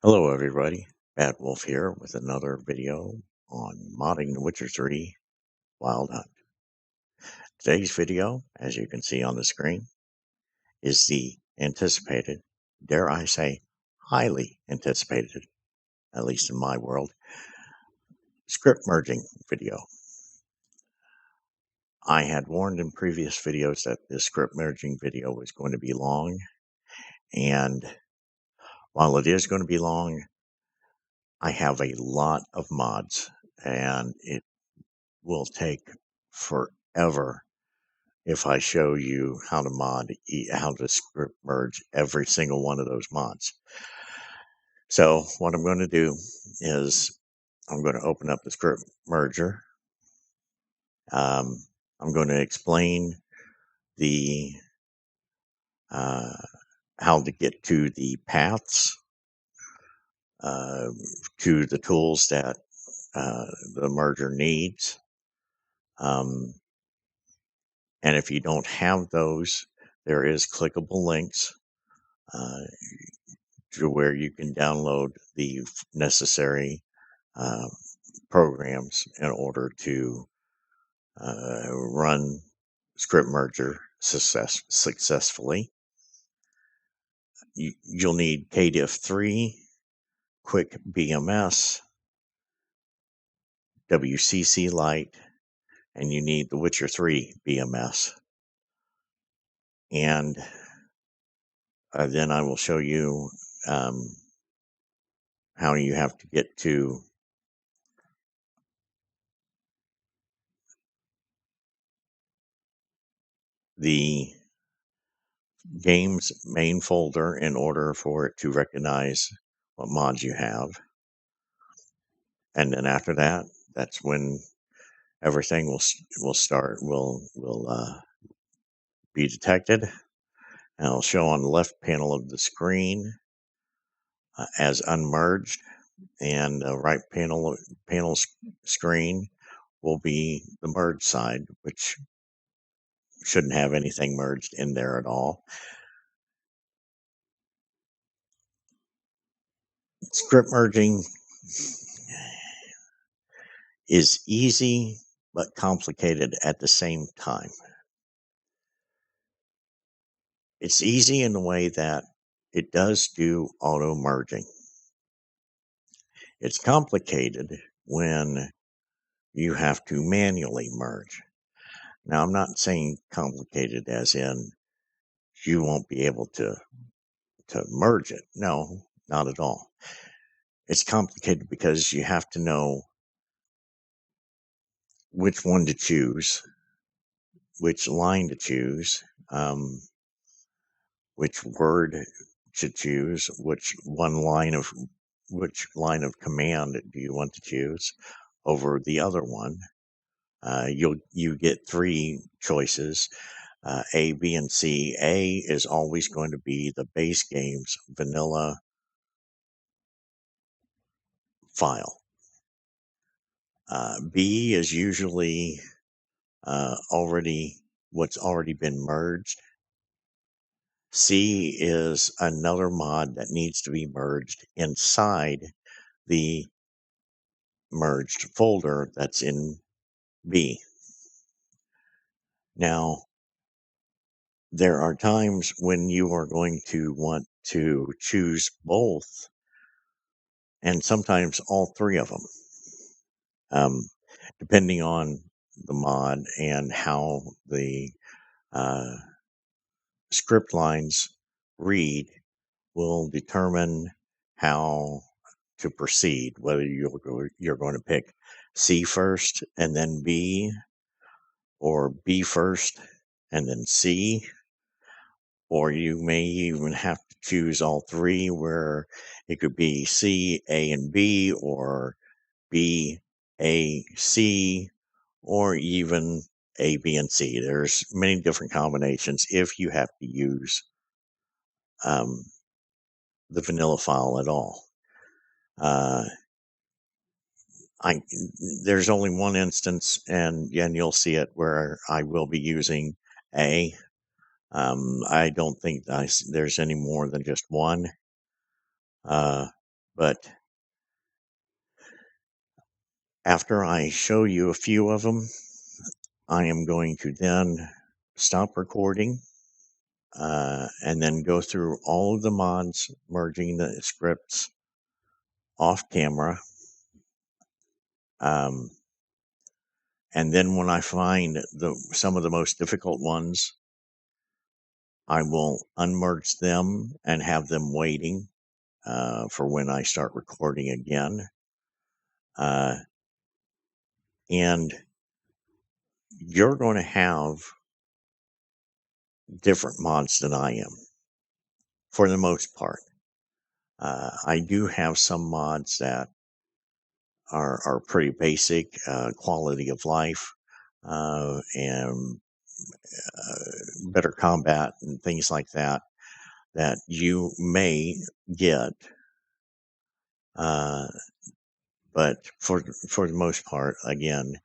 Hello everybody, Bad Wolf here with another video on modding The Witcher 3 Wild Hunt. Today's video, as you can see on the screen, is the anticipated, dare I say, highly anticipated, at least in my world, script merging video. I had warned in previous videos that this script merging video was going to be long, and while it is going to be long, I have a lot of mods, and it will take forever if I show you how to how to script merge every single one of those mods. So what I'm going to do is I'm going to open up the script merger. I'm going to explain the how to get to the paths, to the tools that the merger needs. And if you don't have those, there is clickable links to where you can download the necessary programs in order to run script merger successfully. You'll need KDiff3, Quick BMS, WCC Lite, and you need the Witcher 3 BMS. And then I will show you how you have to get to the game's main folder in order for it to recognize what mods you have. And then after that, that's when everything will be detected. And it'll show on the left panel of the screen as unmerged, and the right panel screen will be the merge side, which shouldn't have anything merged in there at all. Script merging is easy but complicated at the same time. It's easy in the way that it does do auto merging. It's complicated when you have to manually merge. Now, I'm not saying complicated as in you won't be able to merge it. No, not at all. It's complicated because you have to know which one to choose, which line to choose, which word to choose, which line of command do you want to choose over the other one. You get three choices, A, B, and C. A is always going to be the base game's vanilla file. B is usually what's already been merged. C is another mod that needs to be merged inside the merged folder that's in B. Now, there are times when you are going to want to choose both, and sometimes all three of them, depending on the mod and how the script lines read will determine how to proceed, whether you're going to pick C first and then B, or B first and then C, or you may even have to choose all three, where it could be C, A, and B, or B, A, C, or even A, B, and C. There's many different combinations if you have to use the vanilla file at all. There's only one instance, and you'll see it, where I will be using A. I don't think there's any more than just one. But after I show you a few of them, I am going to then stop recording and then go through all of the mods, merging the scripts off camera. Um, and then when I find some of the most difficult ones, I will unmerge them and have them waiting for when I start recording again. And you're going to have different mods than I am for the most part. I do have some mods that are pretty basic, quality of life, and better combat and things like that, that you may get. Uh, but for the most part, again,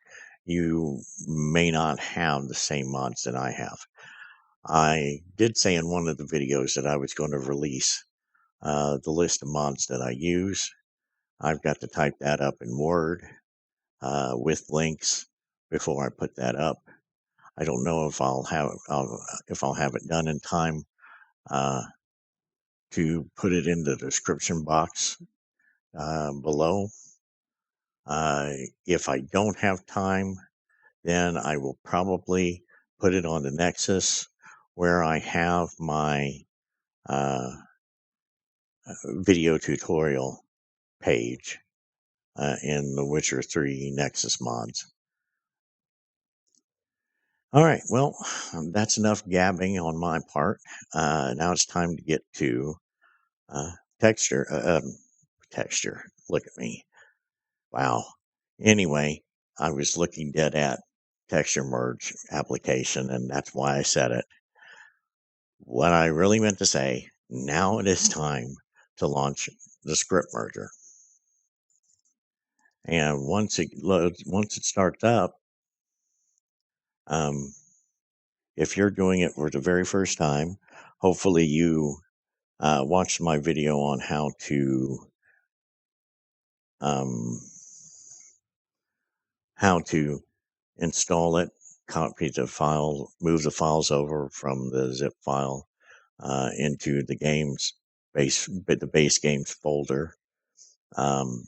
you may not have the same mods that I have. I did say in one of the videos that I was going to release the list of mods that I use. I've got to type that up in Word with links before I put that up. I don't know if I'll have it done in time uh, to put it in the description box below. If I don't have time, then I will probably put it on the Nexus where I have my uh, video tutorial page in the Witcher 3 Nexus mods. All right, well, that's enough gabbing on my part. Now it's time to get to uh, texture. Texture. Look at me. Wow. Anyway, I was looking dead at texture merge application, and that's why I said it. What I really meant to say, now it is time to launch the script merger. And once it starts up, if you're doing it for the very first time, hopefully you watched my video on um, how to install it, copy the file, move the files over from the zip file into the the base games folder. Um,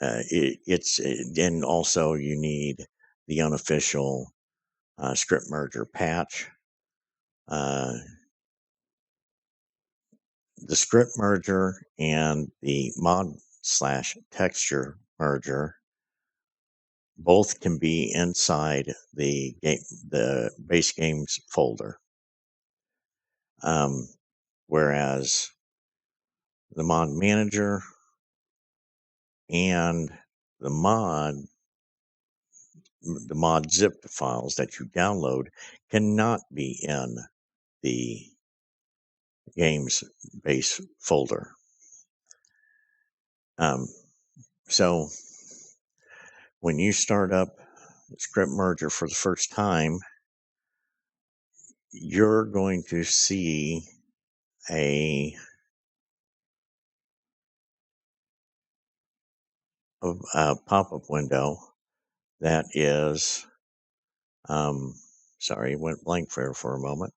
then also you need the unofficial script merger patch. The script merger and the mod/texture merger both can be inside the base games folder. Whereas the mod manager and the mod zip files that you download cannot be in the games base folder. So when you start up script merger for the first time, you're going to see a pop-up window that is, sorry, it went blank for a moment.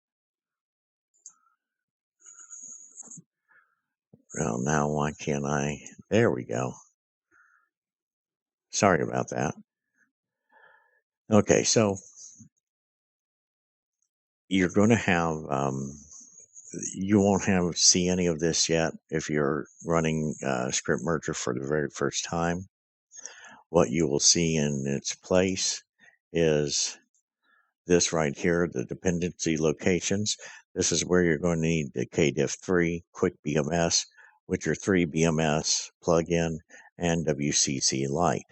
Well, now why can't I? There we go. Sorry about that. Okay, so you're going to have, you won't see any of this yet if you're running script merger for the very first time. What you will see in its place is this right here, the dependency locations. This is where you're going to need the KDiff3, Quick BMS, Witcher 3 BMS plugin, and WCC Lite.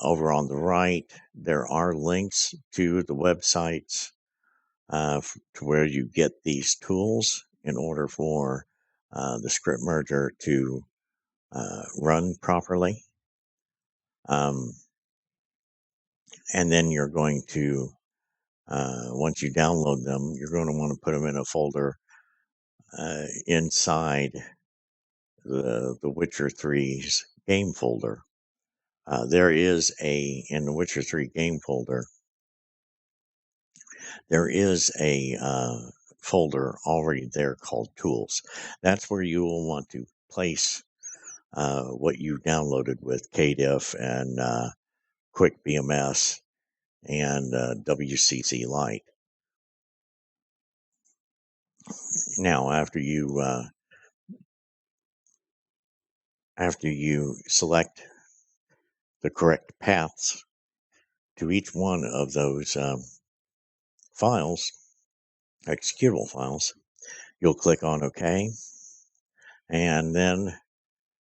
Over on the right, there are links to the websites to where you get these tools in order for the script merger to run properly. And then you're going to, once you download them, you're going to want to put them in a folder inside the Witcher 3's game folder. There is in the Witcher 3 game folder, there is a folder already there called Tools. That's where you will want to place what you downloaded with KDIF and Quick BMS and WCC Lite. Now, after you select the correct paths to each one of those files, executable files, you'll click on OK, and then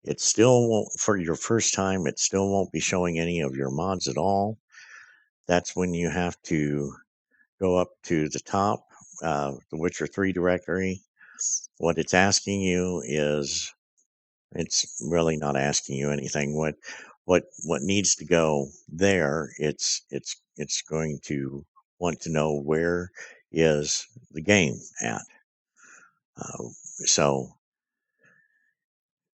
it still won't, for your first time, it still won't be showing any of your mods at all. That's when you have to go up to the top, the Witcher 3 directory. What it's asking you is, it's really not asking you anything. What needs to go there? It's going to want to know where is the game at. So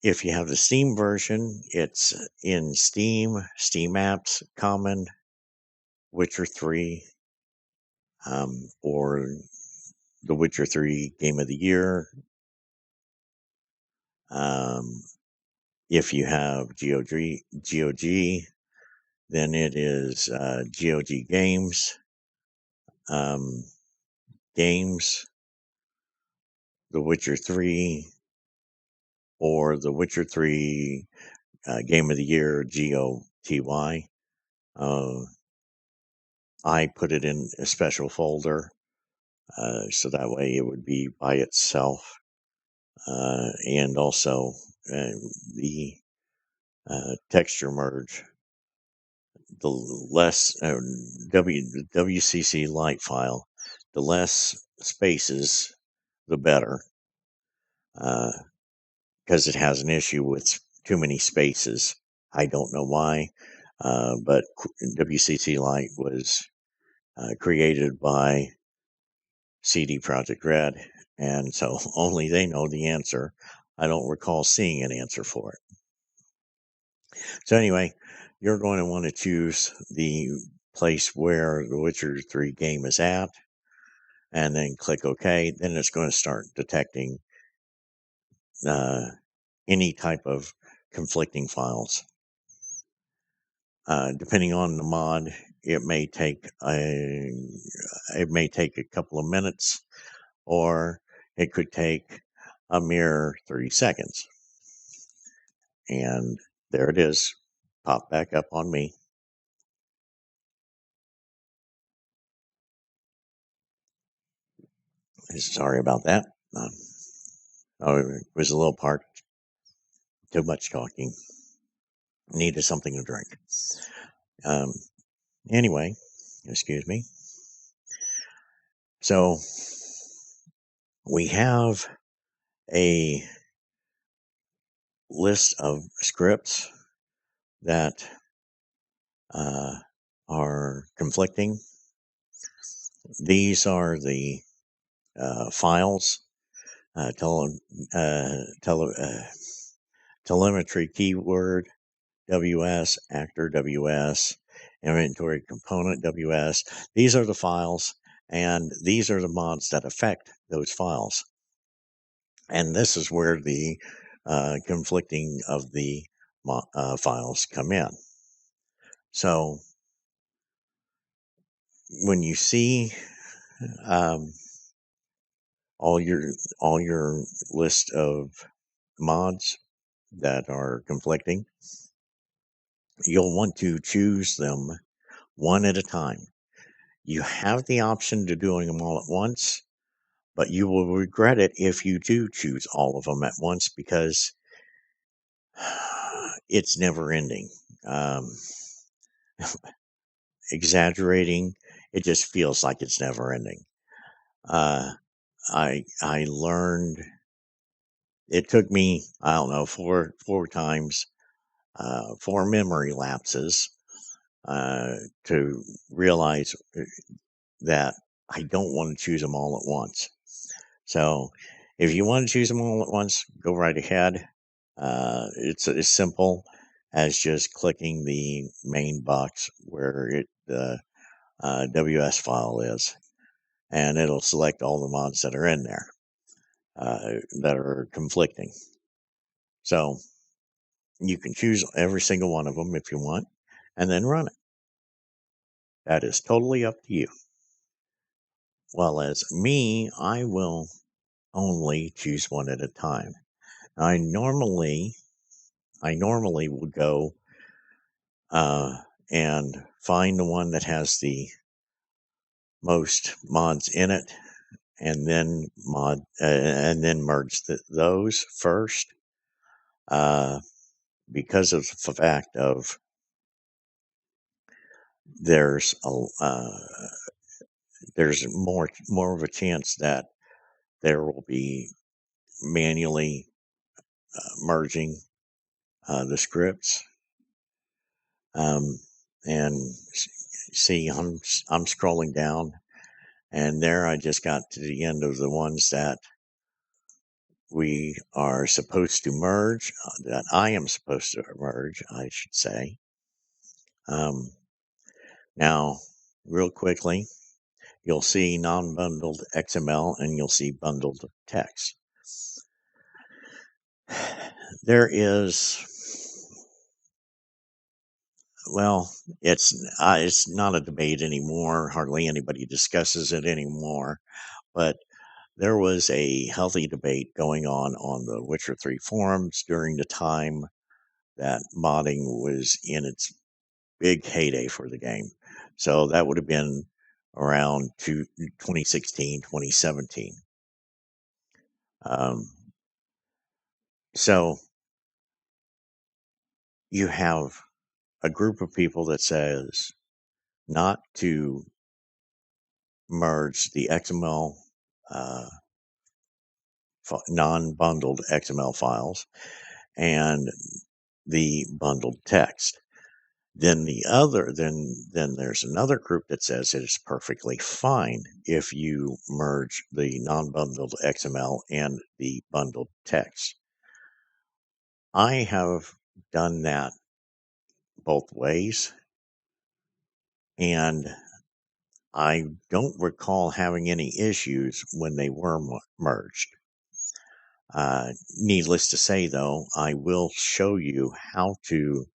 if you have the Steam version, it's in Steam, Steam Apps, Common, Witcher 3, or the Witcher 3 Game of the Year. If you have GOG, then it is GOG Games, Games, The Witcher 3, or The Witcher 3 Game of the Year, GOTY. I put it in a special folder, so that way it would be by itself. And also the texture merge, the less WCC Lite file, the less spaces, the better, because it has an issue with too many spaces. I don't know why, but WCC Lite was created by CD Projekt Red, and so only they know the answer. I don't recall seeing an answer for it. So anyway, you're going to want to choose the place where the Witcher 3 game is at, and then click OK. Then it's going to start detecting any type of conflicting files. Depending on the mod, it may take a couple of minutes, or it could take a mere 30 seconds. And there it is, pop back up on me. Sorry about that. It was a little part, too much talking. Needed something to drink. Anyway, excuse me. So we have a list of scripts that are conflicting. These are the files, telemetry keyword WS, actor WS, inventory component WS. These are the files, and these are the mods that affect those files. And this is where the conflicting of the files come in. So when you see all your list of mods that are conflicting, you'll want to choose them one at a time. You have the option to doing them all at once, but you will regret it if you do choose all of them at once, because it's never ending. Exaggerating, it just feels like it's never ending. I learned, it took me, I don't know, four times, 4 memory lapses, to realize that I don't want to choose them all at once. So if you want to choose them all at once, go right ahead. It's as simple as just clicking the main box where the WS file is, and it'll select all the mods that are in there that are conflicting. So you can choose every single one of them if you want, and then run it. That is totally up to you. Well, as me, I will only choose one at a time. I normally would go and find the one that has the most mods in it, and then merge those first, because of the fact of there's a there's more of a chance that there will be manually merging the scripts. And see, I'm scrolling down, and there I just got to the end of the ones that we are supposed to merge, that I am supposed to merge, I should say. Now, real quickly, you'll see non-bundled XML and you'll see bundled text. There is, well, it's not a debate anymore. Hardly anybody discusses it anymore. But there was a healthy debate going on the Witcher 3 forums during the time that modding was in its big heyday for the game. So that would have been around 2016, 2017. So you have a group of people that says not to merge the XML, non-bundled XML files and the bundled text. Then there's another group that says it is perfectly fine if you merge the non-bundled XML and the bundled text. I have done that both ways, and I don't recall having any issues when they were merged. Needless to say, though, I will show you how to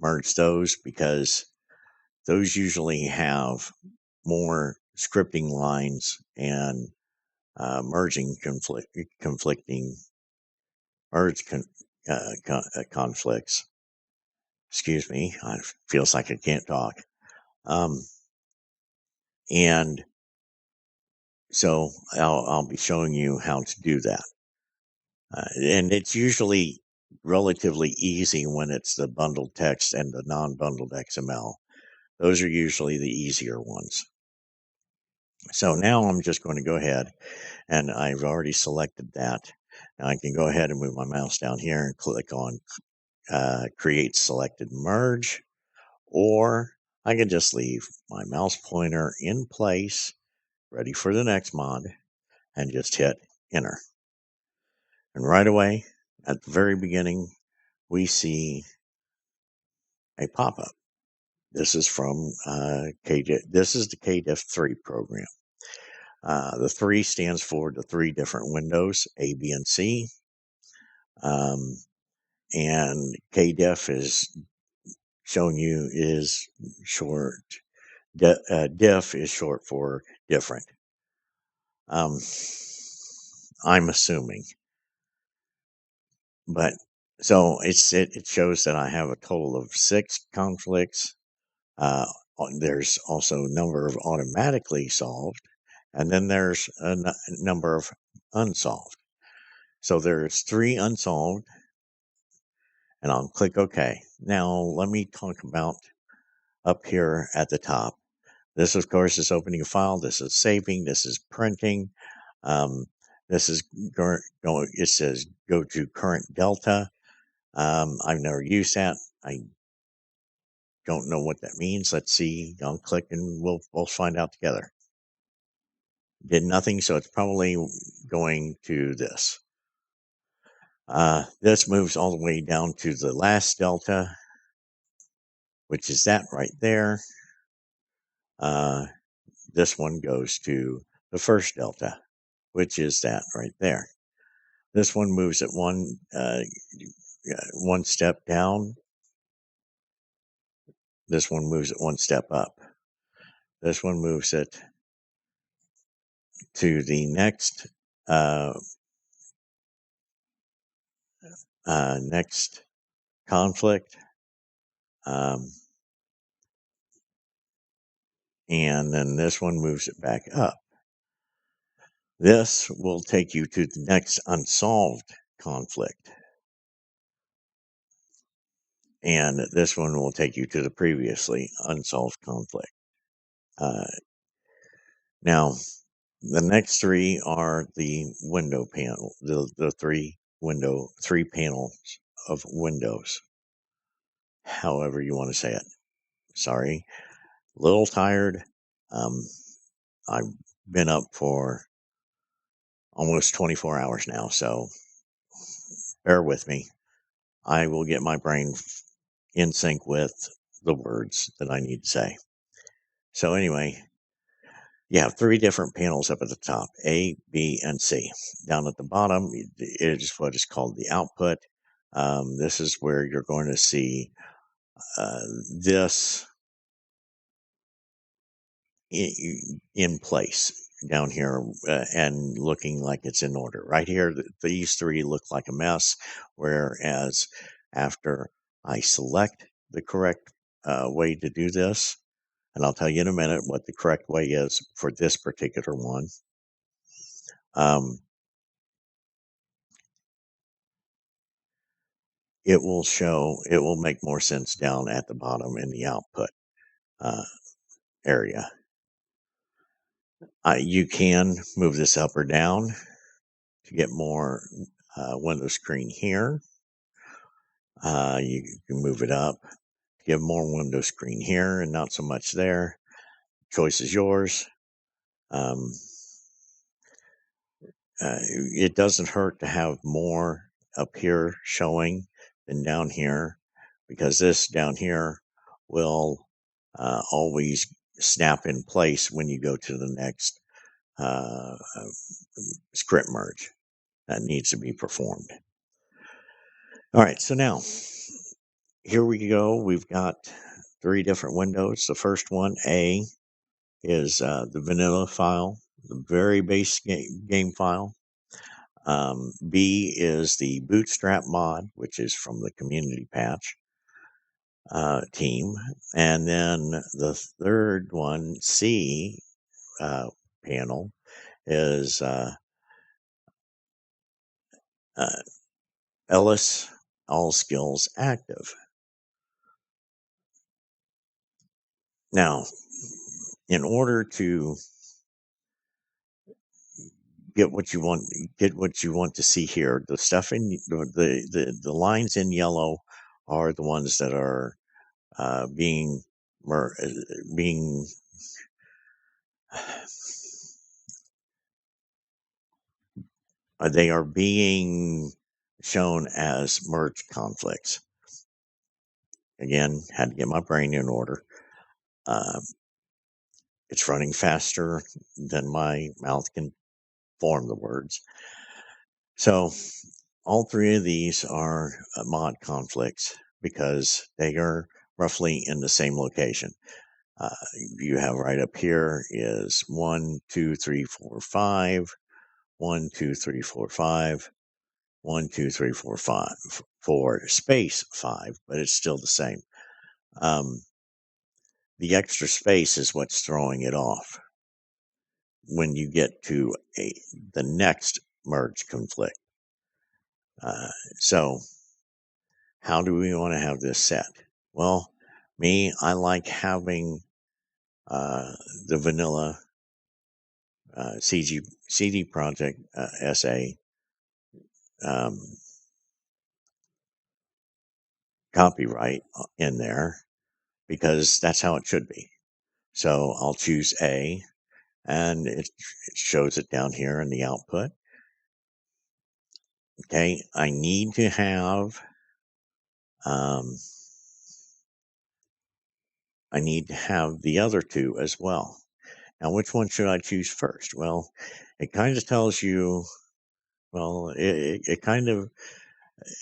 merge those, because those usually have more scripting lines and merging conflicting merge conflicts. Excuse me, it feels like I can't talk. And so I'll be showing you how to do that. And it's usually relatively easy when it's the bundled text and the non-bundled XML. Those are usually the easier ones. So now I'm just going to go ahead, and I've already selected that. Now I can go ahead and move my mouse down here and click on create selected merge, or I can just leave my mouse pointer in place, ready for the next mod, and just hit enter. And right away, at the very beginning, we see a pop-up. This is from KDiff. This is the KDiff 3 program. The 3 stands for the 3 different windows, A, B, and C. And KDiff is showing you is short. Diff is short for different. I'm assuming, but so it shows that I have a total of 6 conflicts. There's also a number of automatically solved, and then there's a number of unsolved. So there's 3 unsolved, and I'll click OK. Now let me talk about up here at the top. This, of course, is opening a file. This is saving. This is printing. This is it says go to current delta. I've never used that. I don't know what that means. Let's see. I'll click and we'll find out together. Did nothing, so it's probably going to this. This moves all the way down to the last delta, which is that right there. This one goes to the first delta, which is that right there. This one moves it one step down. This one moves it one step up. This one moves it to the next next conflict, and then this one moves it back up. This will take you to the next unsolved conflict, and this one will take you to the previously unsolved conflict. Now, the next three are the window panel, the three panels of windows, however you want to say it. Sorry, a little tired. I've been up for almost 24 hours now, so bear with me. I will get my brain in sync with the words that I need to say. So anyway, you have three different panels up at the top, A, B, and C. Down at the bottom, it is what is called the output. This is where you're going to see this in place down here and looking like it's in order. Right here, these three look like a mess, whereas after I select the correct way to do this, and I'll tell you in a minute what the correct way is for this particular one, it will make more sense down at the bottom in the output area. You can move this up or down to get more window screen here. You can move it up to get more window screen here and not so much there. Choice is yours. It doesn't hurt to have more up here showing than down here, because this down here will always snap in place when you go to the next script merge that needs to be performed. All right, so now here we go. We've got three different windows. The first one, A, is the vanilla file, the very base game file. B is the Bootstrap mod, which is from the community patch team. And then the third one, C panel, is Ellis All Skills Active. Now, in order to get what you want to see here, the stuff in the lines in yellow are the ones that are being they are being shown as merge conflicts. Again, had to get my brain in order. It's running faster than my mouth can form the words. So all three of these are mod conflicts because they are roughly in the same location. You have right up here is 1, 2, 3, 4, 5, 1, 2, 3, 4, 5, 1, 2, 3, 4, 5, 4 space 5, but it's still the same. The extra space is what's throwing it off when you get to the next merge conflict. So how do we want to have this set? Well, I like having the vanilla CD Projekt SA copyright in there because that's how it should be. So I'll choose A, and it shows it down here in the output. Okay, I need to have um, the other two as well. Now, which one should I choose first? Well, it kind of tells you. Well, it kind of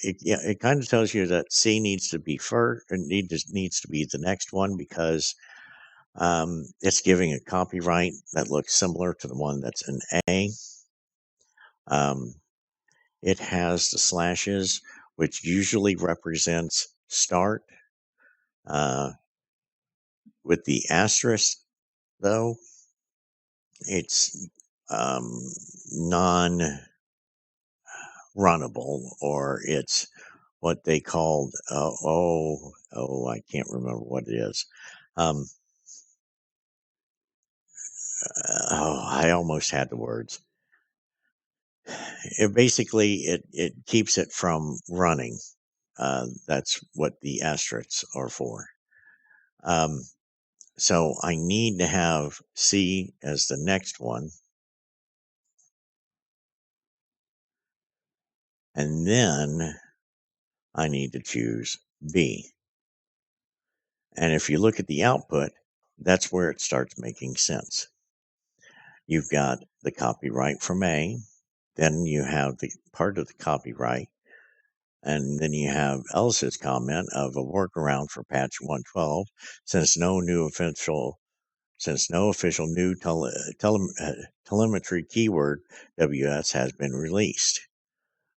it kind of tells you that C needs to be first, or needs to be the next one because it's giving a copyright that looks similar to the one that's in A. Um, it has the slashes, which usually represents start. With the asterisk, though, it's non runnable, or it's what they called, I can't remember what it is. Um, I almost had the words. It basically it keeps it from running. That's what the asterisks are for. Um, so I need to have C as the next one, and then I need to choose B. And if you look at the output, that's where it starts making sense. You've got the copyright from A, then you have the part of the copyright, and then you have Ellis's comment of a workaround for patch 112, since no official new telemetry keyword WS has been released.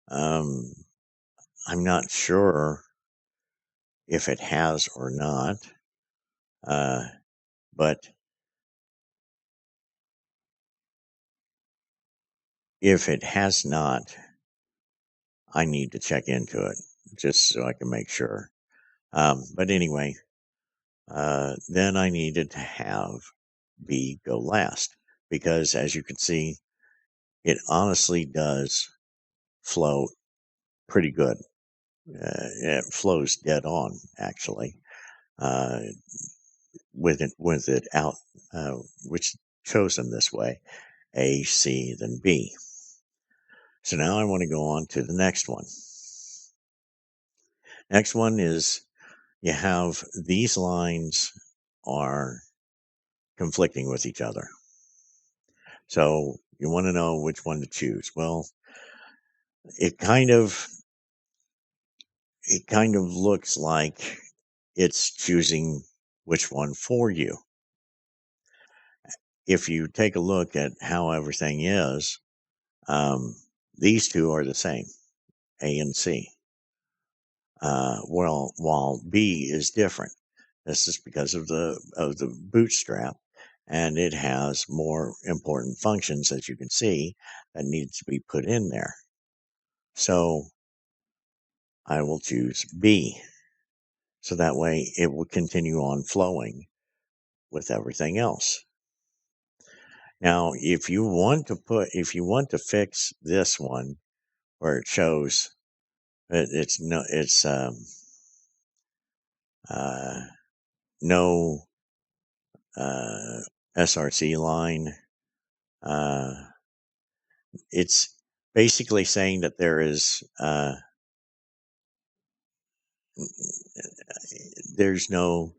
Um, I'm not sure if it has or not, but if it has not, I need to check into it just so I can make sure. But anyway, then I needed to have B go last because, as you can see, it honestly does flow pretty good. It flows dead on, actually, uh, with it out, which chosen this way: A, C, then B. So now I want to go on to the next one. Next one is you have these lines are conflicting with each other. So you want to know which one to choose. Well, it kind of looks like it's choosing which one for you. If you take a look at how everything is, these two are the same, A and C. While B is different. This is because of the bootstrap, and it has more important functions, as you can see, that needs to be put in there. So I will choose B. So that way it will continue on flowing with everything else. Now, if you want to fix this one where it shows it's uh, no SRC line, uh, it's basically saying that there's no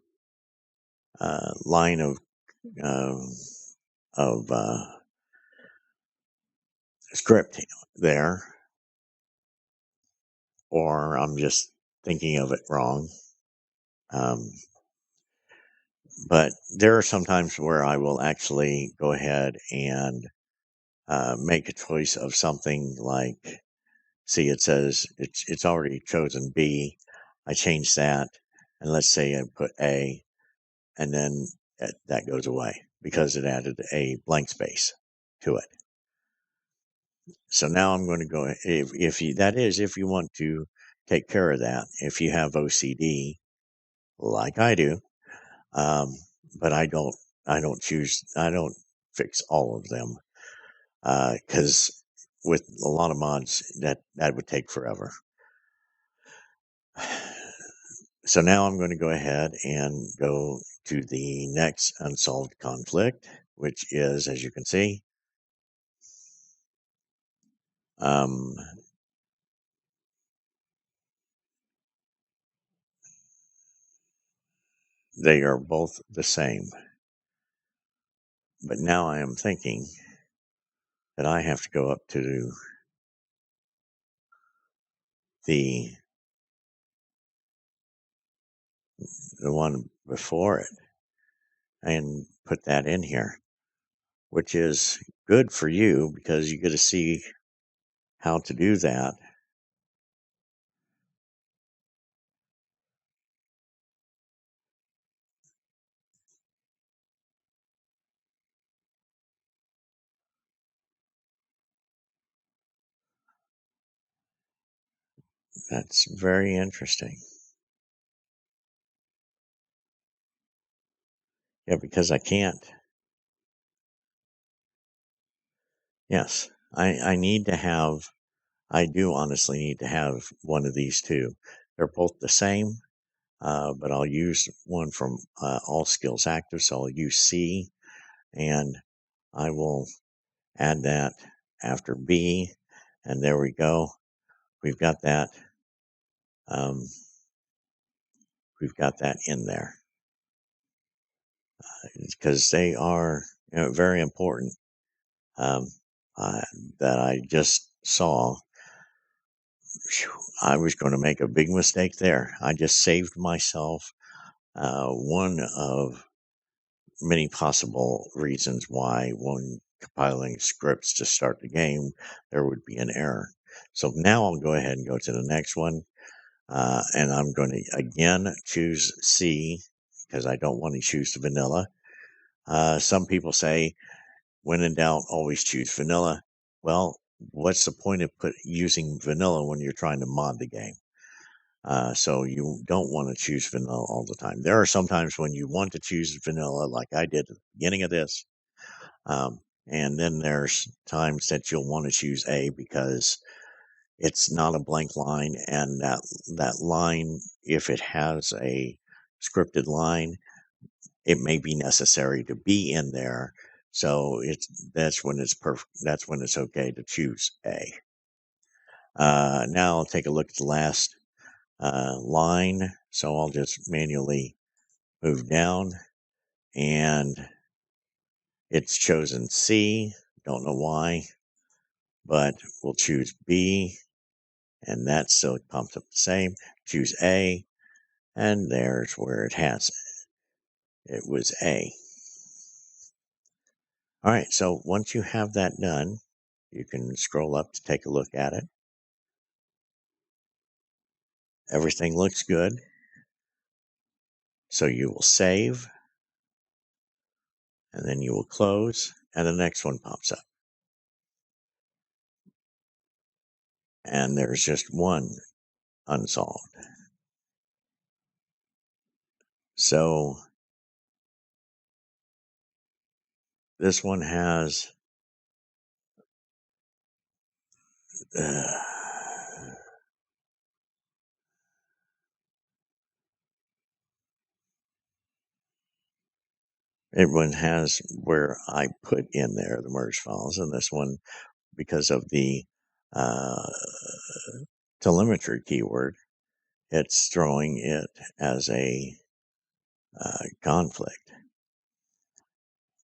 line uh, of script there, or I'm just thinking of it wrong. Um, but there are some times where I will actually go ahead and make a choice of something like, see, it says it's already chosen B. I change that, and let's say I put A, and then that goes away because it added a blank space to it. So now I'm going to go, if you, that is, if you want to take care of that, if you have OCD like I do, um, but I don't fix all of them because with a lot of mods that would take forever. So now I'm going to go ahead and go to the next unsolved conflict, which is, as you can see, um, they are both the same. But now I am thinking that I have to go up to the one before it and put that in here, which is good for you because you get to see how to do that. That's very interesting. Yeah, because I can't. Yes, I need to have, I do honestly need to have one of these two. They're both the same, but I'll use one from All Skills Active. So I'll use C, and I will add that after B. And there we go. We've got that. Um, we've got that in there because they are, very important. Um, uh, that I just saw. I was going to make a big mistake there. I just saved myself one of many possible reasons why, when compiling scripts to start the game, there would be an error. So now I'll go ahead and go to the next one. And I'm going to again choose C because I don't want to choose the vanilla. Some people say, when in doubt, always choose vanilla. Well, what's the point of using vanilla when you're trying to mod the game? So you don't want to choose vanilla all the time. There are some times when you want to choose vanilla, like I did at the beginning of this. And then there's times that you'll want to choose A because it's not a blank line, and that line, if it has a scripted line, it may be necessary to be in there. So that's when it's perfect. That's when it's okay to choose A. Now I'll take a look at the last line. So I'll just manually move down, and it's chosen C. Don't know why, but we'll choose B, and that still pops up the same. Choose A, and there's where it has it. It was A. All right, so once you have that done, you can scroll up to take a look at it. Everything looks good. So you will save, and then you will close, and the next one pops up. And there's just one unsolved. So this one has uh, it one has where I put in there the merge files, and this one, because of the uh, telemetry keyword, it's throwing it as a conflict.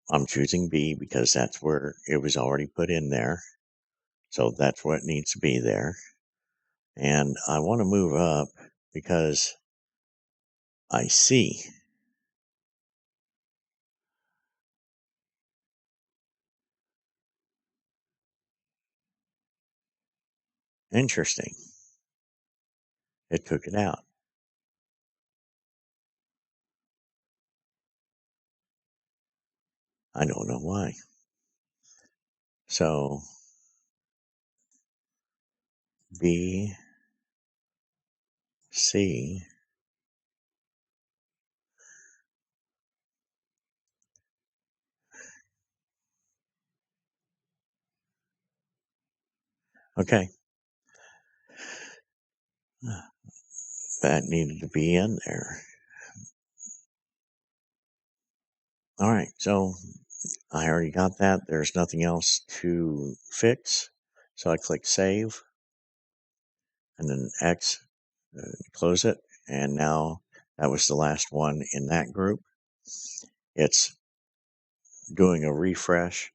I'm choosing B because that's where it was already put in there. So that's what needs to be there. And I want to move up because I see. Interesting. It took it out. I don't know why. So B, C. Okay. That needed to be in there. All right. So I already got that. There's nothing else to fix. So I click save and then X, close it. And now That was the last one in that group. It's doing a refresh,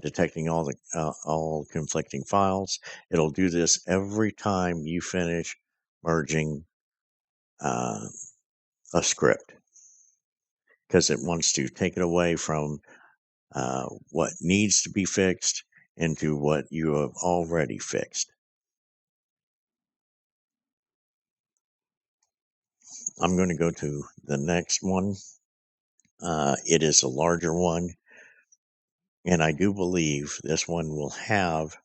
detecting all conflicting files. It'll do this every time you finish merging a script, because it wants to take it away from what needs to be fixed into what you have already fixed. I'm going to go to the next one. It is a larger one, and I do believe this one will have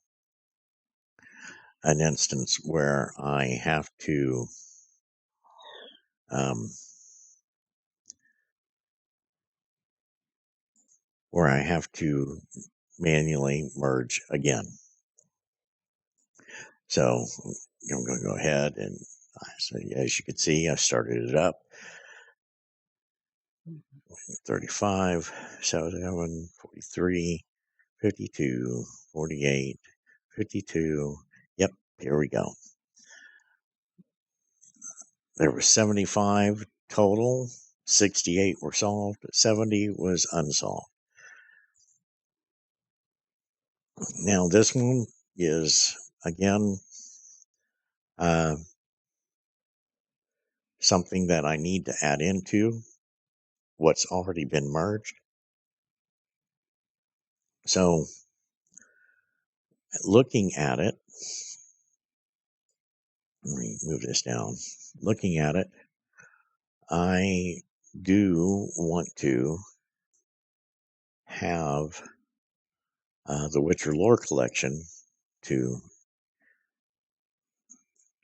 an instance where I have to um, manually merge again. So I'm going to go ahead and as you can see, I started it up. 35, 77, 43, 52, 48, 52. Yep, here we go. There were 75 total, 68 were solved, 70 was unsolved. Now this one is, again, something that I need to add into what's already been merged. So looking at it, let me move this down. Looking at it, I do want to have the Witcher lore collection to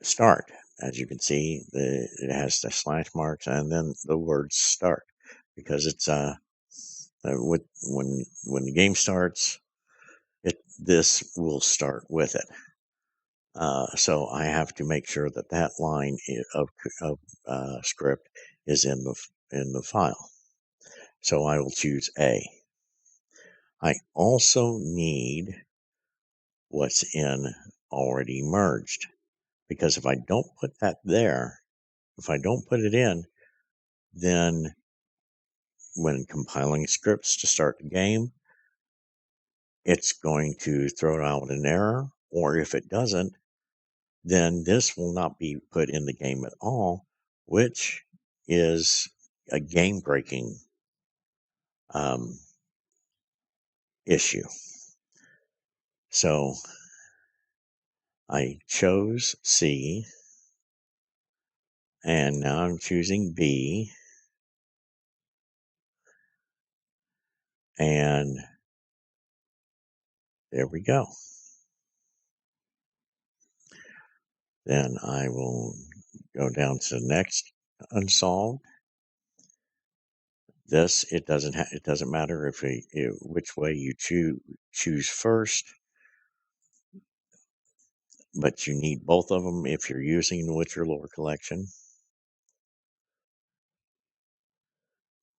start. As you can see, it has the slash marks and then the word start, because it's when the game starts, this will start with it. So I have to make sure that that line of script is in the file. So I will choose A. I also need what's in already merged, because if I don't put that there, if I don't put it in, then when compiling scripts to start the game, it's going to throw out an error, or if it doesn't, then this will not be put in the game at all, which is a game breaking issue. So I chose C, and now I'm choosing B, and there we go. Then I will go down to the next unsolved. This, it doesn't matter if which way you choose first, but you need both of them if you're using the Witcher lore collection.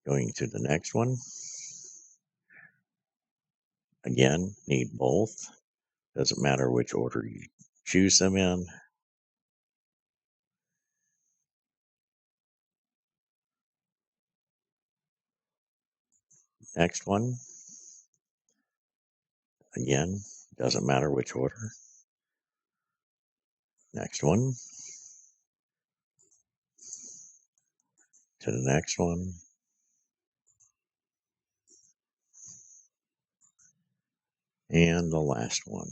Going to the next one. Again, need both. Doesn't matter which order you choose them in. Next one. Again, doesn't matter which order. Next one. To the next one. And the last one.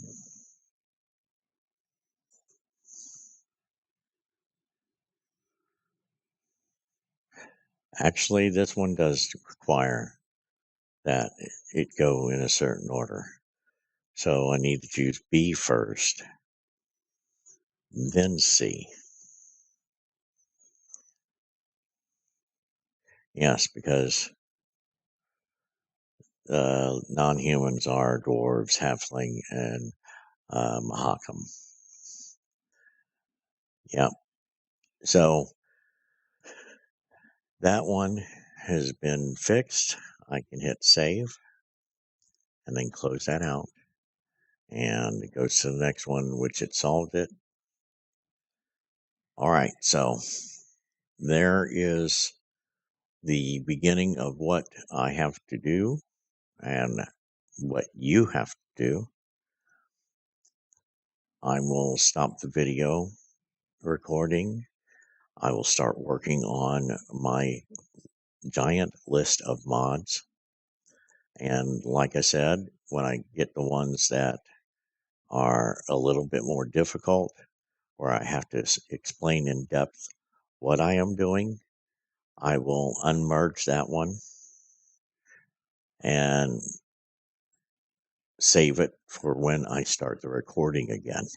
Actually, this one does require that it go in a certain order. So I need to choose B first, then C. Yes, because non-humans are dwarves, halfling, and Mahakam. Yep. So that one has been fixed. I can hit save and then close that out. And it goes to the next one, which it solved it. All right. So there is the beginning of what I have to do and what you have to do. I will stop the video recording. I will start working on my giant list of mods. And like I said, when I get the ones that are a little bit more difficult, where I have to explain in depth what I am doing, I will unmerge that one and save it for when I start the recording again.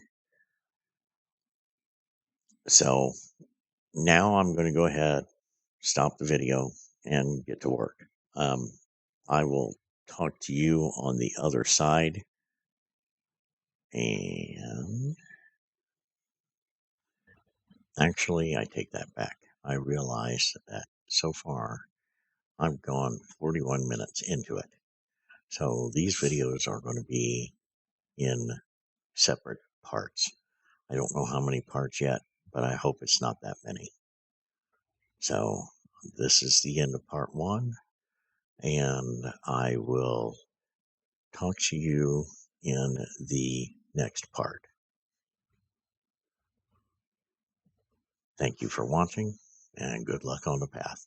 So now I'm going to go ahead, stop the video, and get to work. I will talk to you on the other side. And actually, I take that back. I realize that so far I've gone 41 minutes into it. So these videos are going to be in separate parts. I don't know how many parts yet, but I hope it's not that many. So this is the end of part 1, and I will talk to you in the next part. Thank you for watching, and good luck on the path.